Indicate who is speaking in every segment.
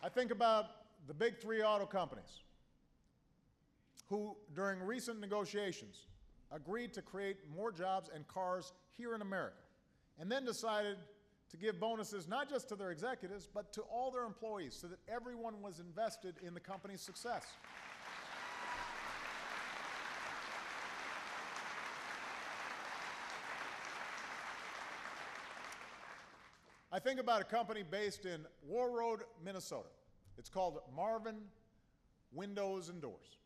Speaker 1: I think about the big three auto companies who, during recent negotiations, agreed to create more jobs and cars here in America, and then decided to give bonuses not just to their executives, but to all their employees so that everyone was invested in the company's success. I think about a company based in Warroad, Minnesota. It's called Marvin Windows and Doors.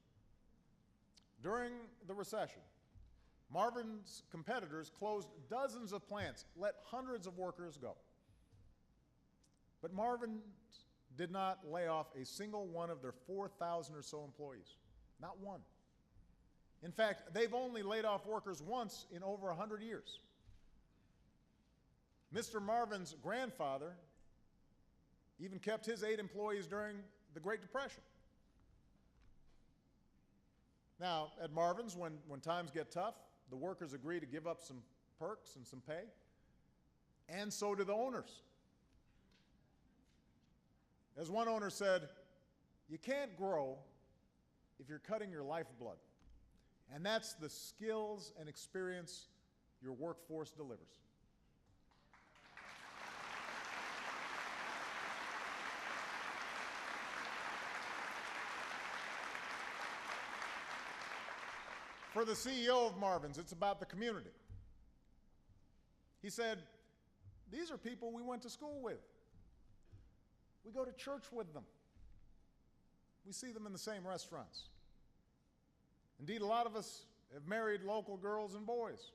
Speaker 1: During the recession, Marvin's competitors closed dozens of plants, let hundreds of workers go. But Marvin did not lay off a single one of their 4,000 or so employees, not one. In fact, they've only laid off workers once in over 100 years. Mr. Marvin's grandfather even kept his 8 employees during the Great Depression. Now, at Marvin's, when times get tough, the workers agree to give up some perks and some pay, and so do the owners. As one owner said, you can't grow if you're cutting your lifeblood, and that's the skills and experience your workforce delivers. For the CEO of Marvin's, it's about the community. He said, these are people we went to school with. We go to church with them. We see them in the same restaurants. Indeed, a lot of us have married local girls and boys.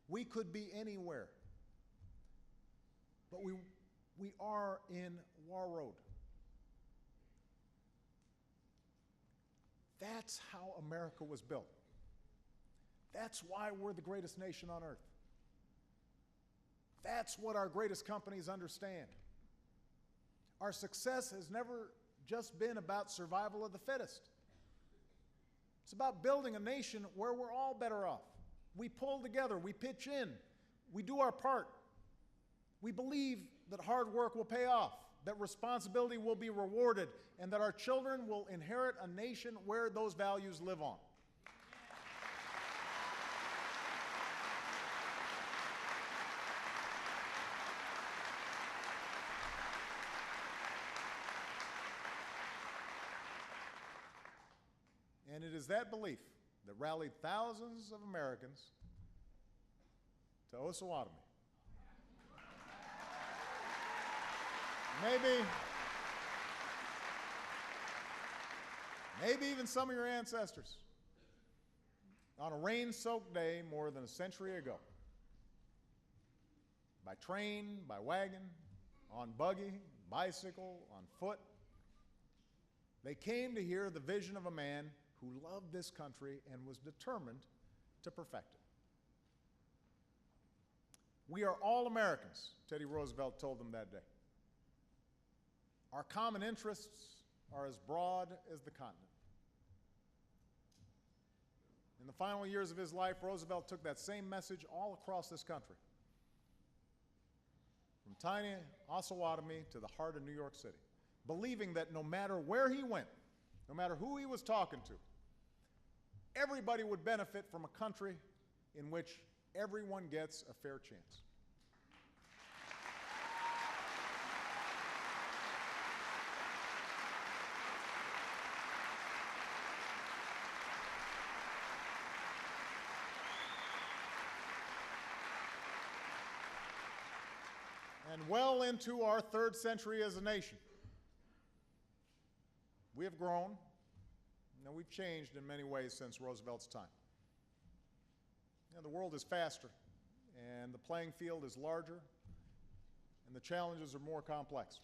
Speaker 1: We could be anywhere. But we are in Warroad. That's how America was built. That's why we're the greatest nation on earth. That's what our greatest companies understand. Our success has never just been about survival of the fittest. It's about building a nation where we're all better off. We pull together, we pitch in, we do our part. We believe that hard work will pay off, that responsibility will be rewarded, and that our children will inherit a nation where those values live on. And it is that belief that rallied thousands of Americans to Osawatomie. Maybe even some of your ancestors on a rain-soaked day more than a century ago. By train, by wagon, on buggy, bicycle, on foot. They came to hear the vision of a man who loved this country and was determined to perfect it. We are all Americans, Teddy Roosevelt told them that day. Our common interests are as broad as the continent. In the final years of his life, Roosevelt took that same message all across this country, from tiny Osawatomie to the heart of New York City, believing that no matter where he went, no matter who he was talking to, everybody would benefit from a country in which everyone gets a fair chance. And well into our 3rd century as a nation, we have grown. Now, we've changed in many ways since Roosevelt's time. The world is faster, and the playing field is larger, and the challenges are more complex.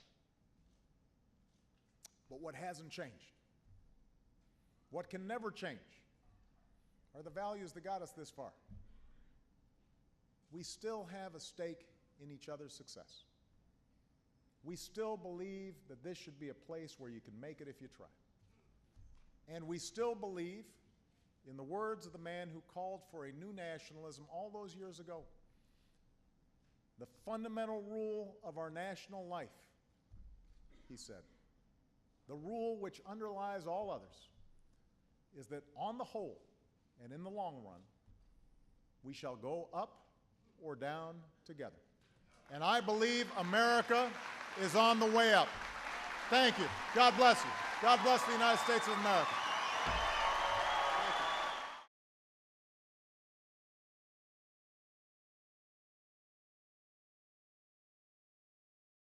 Speaker 1: But what hasn't changed, what can never change, are the values that got us this far. We still have a stake in each other's success. We still believe that this should be a place where you can make it if you try. And we still believe, in the words of the man who called for a new nationalism all those years ago, the fundamental rule of our national life he said, the rule which underlies all others is that on the whole and in the long run, we shall go up or down together. And I believe America is on the way up. Thank you. God bless you. God bless the United States of America.